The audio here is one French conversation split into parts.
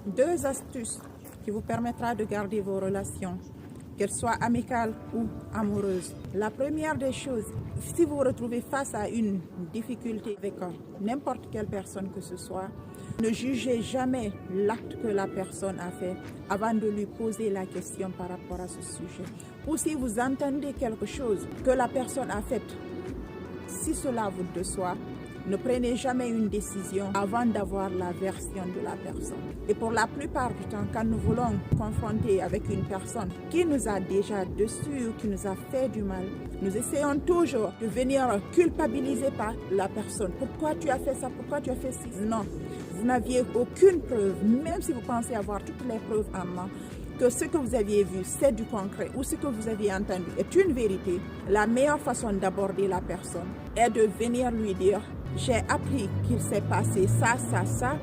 2 astuces qui vous permettra de garder vos relations, qu'elles soient amicales ou amoureuses. La première des choses, si vous vous retrouvez face à une difficulté avec n'importe quelle personne que ce soit, ne jugez jamais l'acte que la personne a fait avant de lui poser la question par rapport à ce sujet. Ou si vous entendez quelque chose que la personne a fait, si cela vous déçoit, ne prenez jamais une décision avant d'avoir la version de la personne. Et pour la plupart du temps, quand nous voulons confronter avec une personne qui nous a déjà déçus ou qui nous a fait du mal, nous essayons toujours de venir culpabiliser par la personne. Pourquoi tu as fait ça? Pourquoi tu as fait ci? Non, vous n'aviez aucune preuve, même si vous pensez avoir toutes les preuves en main, que ce que vous aviez vu, c'est du concret ou ce que vous aviez entendu est une vérité. La meilleure façon d'aborder la personne est de venir lui dire: j'ai appris qu'il s'est passé ça, ça, ça,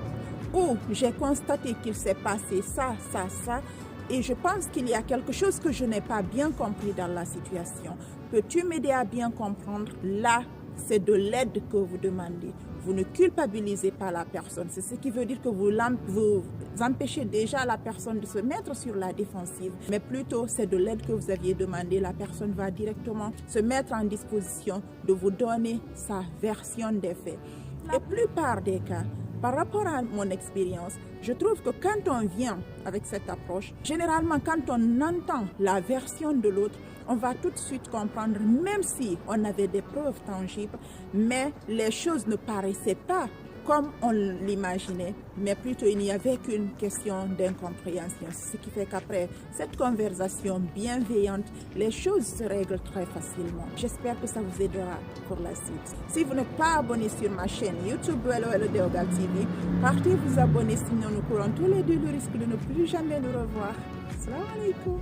ou j'ai constaté qu'il s'est passé ça, ça, ça, et je pense qu'il y a quelque chose que je n'ai pas bien compris dans la situation. Peux-tu m'aider à bien comprendre? Là, c'est de l'aide que vous demandez. Vous ne culpabilisez pas la personne. C'est ce qui veut dire que vous empêchez déjà la personne de se mettre sur la défensive. Mais plutôt, c'est de l'aide que vous aviez demandé. La personne va directement se mettre en disposition de vous donner sa version des faits. La plupart des cas, par rapport à mon expérience, je trouve que quand on vient avec cette approche, généralement quand on entend la version de l'autre, on va tout de suite comprendre, même si on avait des preuves tangibles, mais les choses ne paraissaient pas comme on l'imaginait, mais plutôt il n'y avait qu'une question d'incompréhension. Ce qui fait qu'après cette conversation bienveillante, les choses se règlent très facilement. J'espère que ça vous aidera pour la suite. Si vous n'êtes pas abonné sur ma chaîne YouTube Wello Deogal TV, partez vous abonner, sinon nous courons tous les deux le risque de ne plus jamais nous revoir. Assalamu alaikum.